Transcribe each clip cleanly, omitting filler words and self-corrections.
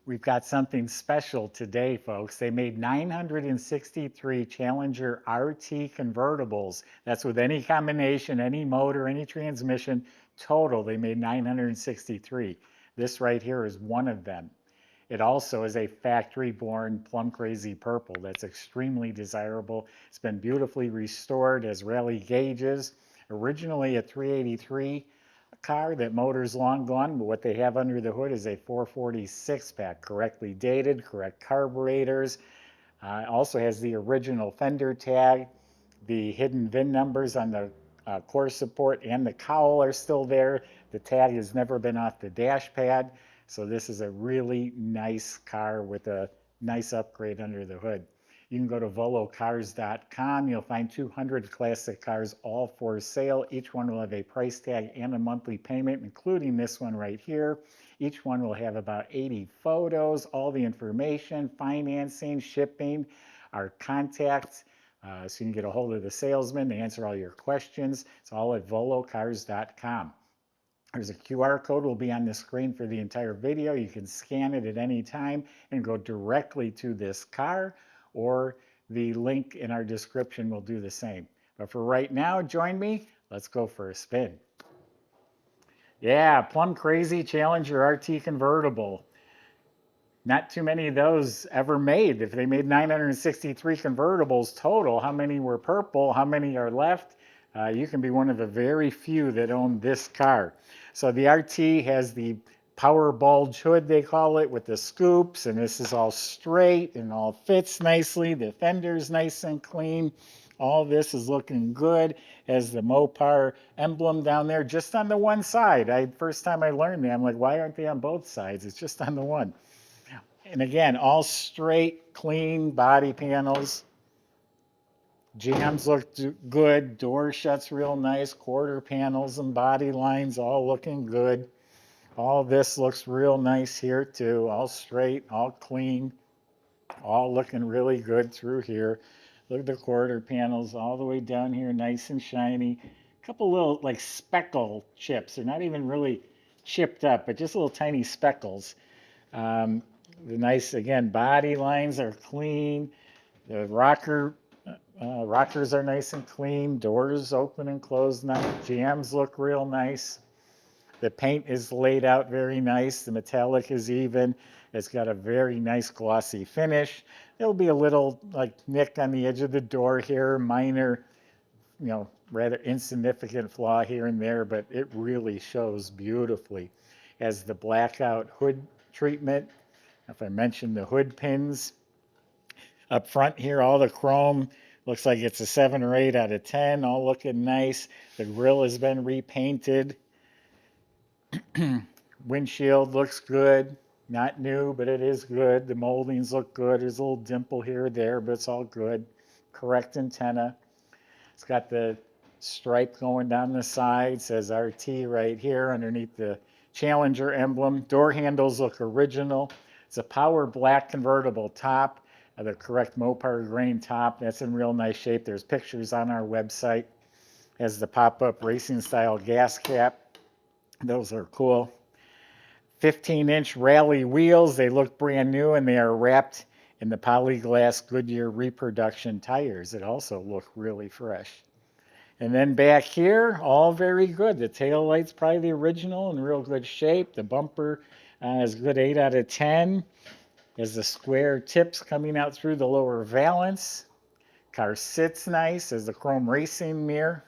We've got something special today, folks. They made 963 Challenger RT convertibles. That's with any combination, any motor, any transmission. Total, they made 963. This right here is one of them. It also is a factory-born Plum Crazy Purple that's extremely desirable. It's been beautifully restored as Rallye gauges. Originally a 383 car. That motor's long gone, but what they have under the hood is a 446 pack, correctly dated, correct carburetors. Also has the original fender tag. The hidden VIN numbers on the core support and the cowl are still there. The tag has never been off the dash pad. So this is a really nice car with a nice upgrade under the hood. You can go to volocars.com. You'll find 200 classic cars all for sale. Each one will have a price tag and a monthly payment, including this one right here. Each one will have about 80 photos, all the information, financing, shipping, our contacts, so you can get a hold of the salesman to answer all your questions. It's all at volocars.com. There's a QR code will be on the screen for the entire video. You can scan it at any time and go directly to this car, or the link in our description will do the same. But for right now, join me. Let's go for a spin. Yeah, Plum Crazy Challenger RT convertible. Not too many of those ever made. If they made 963 convertibles total, how many were purple? How many are left? You can be one of the very few that own this car. So the RT has the power bulge hood, they call it, with the scoops, and this is all straight and all fits nicely. The fender's nice and clean. All this is looking good. Has the Mopar emblem down there just on the one side. First time I learned that, I'm like, why aren't they on both sides? It's just on the one. And again, all straight, clean body panels. Jams look good. Door shuts real nice. Quarter panels and body lines all looking good. All this looks real nice here too. All straight, all clean, all looking really good through here. Look at the quarter panels all the way down here, nice and shiny. A couple little like speckle chips. They're not even really chipped up, but just little tiny speckles. The nice, again, body lines are clean. The rockers are nice and clean. Doors open and closed nice. Jams look real nice. The paint is laid out very nice. The metallic is even. It's got a very nice glossy finish. There'll be a little like nick on the edge of the door here, minor, rather insignificant flaw here and there, but it really shows beautifully. Has the blackout hood treatment. If I mention the hood pins up front here, all the chrome looks like it's a 7 or 8 out of 10, all looking nice. The grille has been repainted. Windshield looks good. Not new, but it is good. The moldings look good. There's a little dimple here or there, but it's all good. Correct antenna. It's got the stripe going down the side. It says RT right here underneath the Challenger emblem. Door handles look original. It's a power black convertible top, the correct Mopar grain top. That's in real nice shape. There's pictures on our website. Has the pop-up racing style gas cap. Those are cool. 15-inch Rallye wheels. They look brand new, and they are wrapped in the Polyglas Goodyear reproduction tires that also look really fresh. And then back here, all very good. The tail light's probably the original in real good shape. The bumper is good 8 out of 10. There's the square tips coming out through the lower valance. Car sits nice. There's the chrome racing mirror.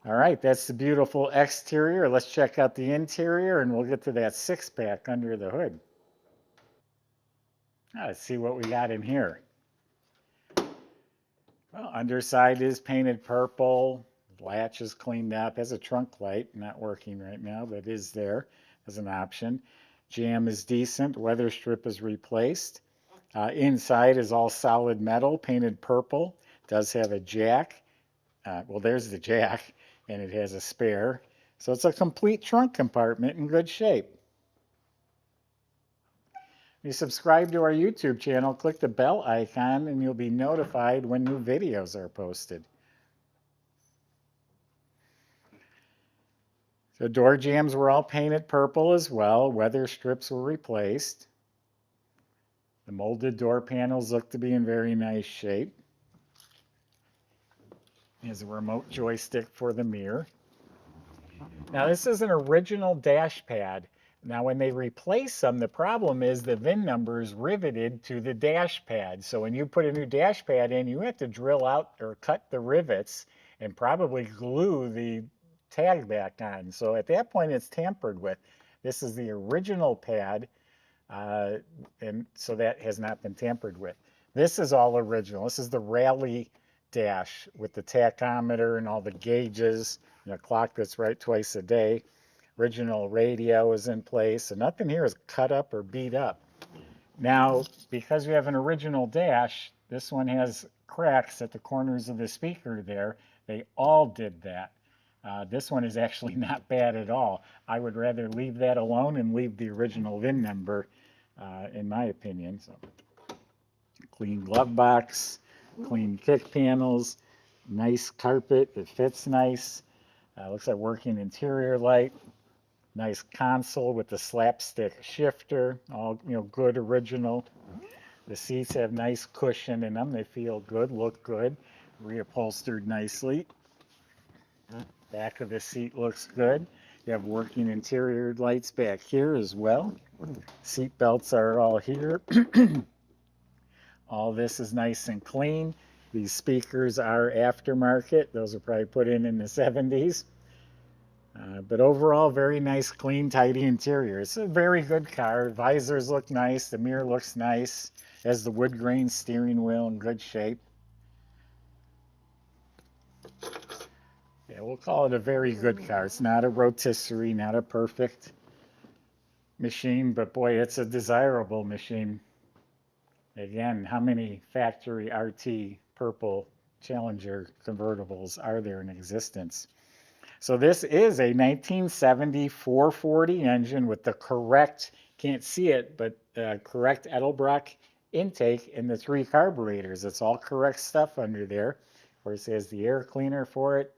All right, that's the beautiful exterior. Let's check out the interior, and we'll get to that 6-pack under the hood. Let's see what we got in here. Well, underside is painted purple. Latch is cleaned up. Has a trunk light, not working right now, but is there as an option. Jam is decent. Weather strip is replaced. Inside is all solid metal, painted purple. Does have a jack. Well, there's the jack, and it has a spare. So it's a complete trunk compartment in good shape. If you subscribe to our YouTube channel, click the bell icon, and you'll be notified when new videos are posted. The door jambs were all painted purple as well. Weather strips were replaced. The molded door panels look to be in very nice shape. There's a remote joystick for the mirror. Now this is an original dash pad. Now when they replace them, the problem is the VIN number is riveted to the dash pad. So when you put a new dash pad in, you have to drill out or cut the rivets and probably glue the tag back on. So at that point it's tampered with. This is the original pad, and so that has not been tampered with. This is all original. This is the Rallye dash with the tachometer and all the gauges, and a clock that's right twice a day. Original radio is in place, so nothing here is cut up or beat up. Now, because we have an original dash, this one has cracks at the corners of the speaker there. They all did that. This one is actually not bad at all. I would rather leave that alone and leave the original VIN number, in my opinion. So, clean glove box, clean kick panels, nice carpet. It fits nice. Looks like working interior light. Nice console with the slapstick shifter. All good original. The seats have nice cushion in them. They feel good, look good. Reupholstered nicely. Back of the seat looks good. You have working interior lights back here as well. Seat belts are all here. All this is nice and clean. These speakers are aftermarket. Those are probably put in the 70s. But overall, very nice, clean, tidy interior. It's a very good car. Visors look nice. The mirror looks nice. Has the wood grain steering wheel in good shape. Yeah, we'll call it a very good car. It's not a rotisserie, not a perfect machine, but boy, it's a desirable machine. Again, how many factory RT purple Challenger convertibles are there in existence? So this is a 1970 440 engine with the correct, can't see it, but correct Edelbrock intake and the 3 carburetors. It's all correct stuff under there. Of course, it has the air cleaner for it.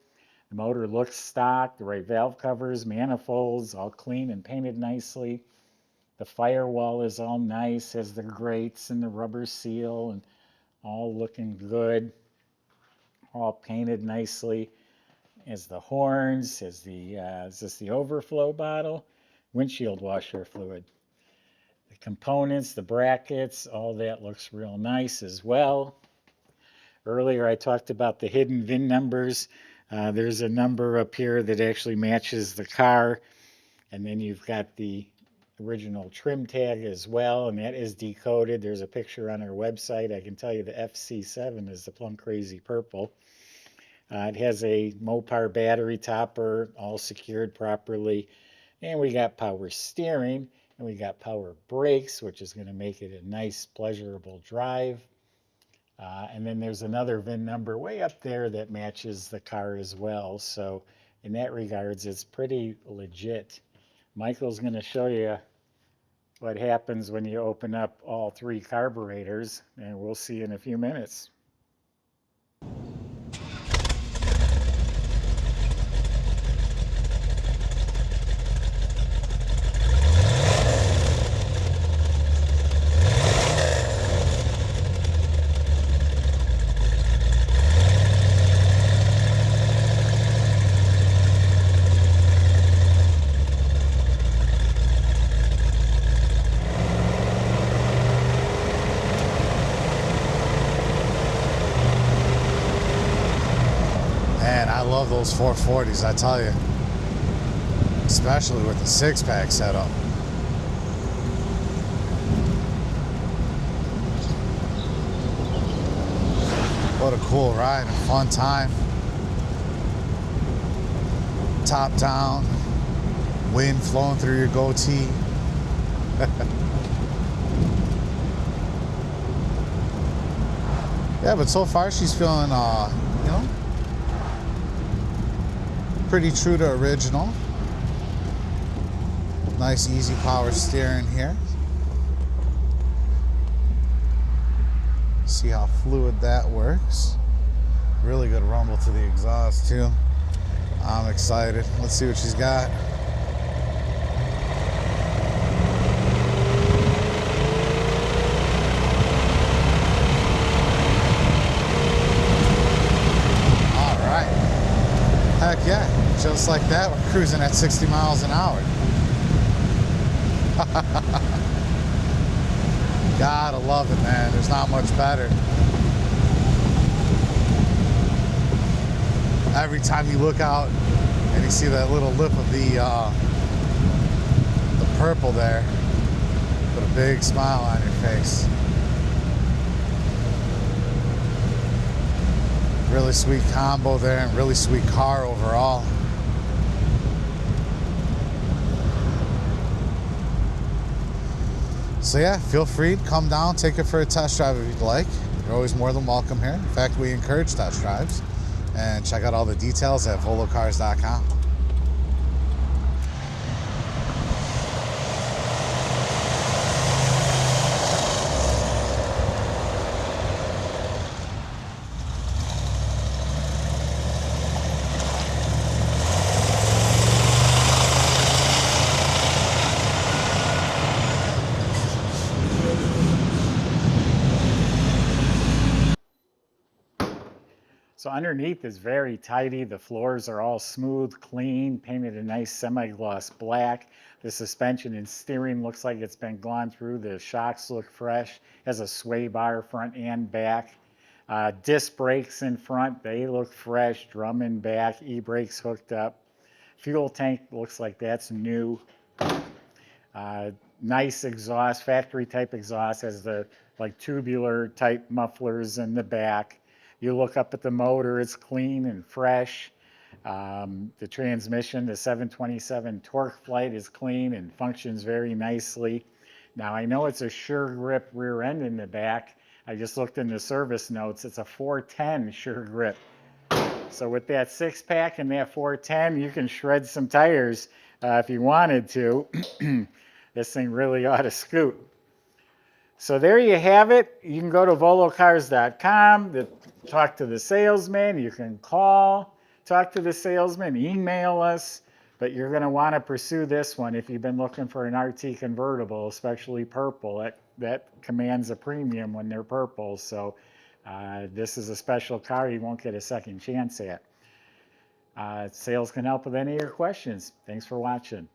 The motor looks stock, the right valve covers, manifolds, all clean and painted nicely. The firewall is all nice, has the grates and the rubber seal, and all looking good. All painted nicely. Has the horns, has the, is this the overflow bottle? Windshield washer fluid. The components, the brackets, all that looks real nice as well. Earlier I talked about the hidden VIN numbers. There's a number up here that actually matches the car. And then you've got the original trim tag as well, and that is decoded. There's a picture on our website. I can tell you the FC7 is the Plum Crazy Purple. It has a Mopar battery topper, all secured properly. And we got power steering, and we got power brakes, which is going to make it a nice, pleasurable drive. And then there's another VIN number way up there that matches the car as well. So in that regards, it's pretty legit. Michael's going to show you what happens when you open up all 3 carburetors, and we'll see in a few minutes. I love those 440s, I tell you. Especially with the 6-pack setup. What a cool ride and fun time. Top down, wind flowing through your goatee. Yeah, but so far she's feeling, you know, pretty true to original. Nice easy power steering here. See how fluid that works. Really good rumble to the exhaust too. I'm excited. Let's see what she's got. like that, we're cruising at 60 miles an hour. Gotta love it, man. There's not much better. Every time you look out and you see that little lip of the purple there, put a big smile on your face. Really sweet combo there, and really sweet car overall. So yeah, feel free to come down, take it for a test drive if you'd like. You're always more than welcome here. In fact, we encourage test drives. And check out all the details at volocars.com. So underneath is very tidy. The floors are all smooth, clean, painted a nice semi-gloss black. The suspension and steering looks like it's been gone through. The shocks look fresh. Has a sway bar front and back. Disc brakes in front, they look fresh. Drum in back, e-brakes hooked up. Fuel tank looks like that's new. Nice exhaust, factory type exhaust, has the like tubular type mufflers in the back. You look up at the motor, it's clean and fresh. The transmission, the 727 torque flight is clean and functions very nicely. Now I know it's a sure grip rear end in the back. I just looked in the service notes, it's a 410 sure grip. So with that 6-pack and that 410, you can shred some tires if you wanted to. This thing really ought to scoot. So there you have it. You can go to volocars.com to talk to the salesman. You can call, talk to the salesman, email us. But you're going to want to pursue this one if you've been looking for an RT convertible, especially purple. That commands a premium when they're purple. So this is a special car you won't get a second chance at. Sales can help with any of your questions. Thanks for watching.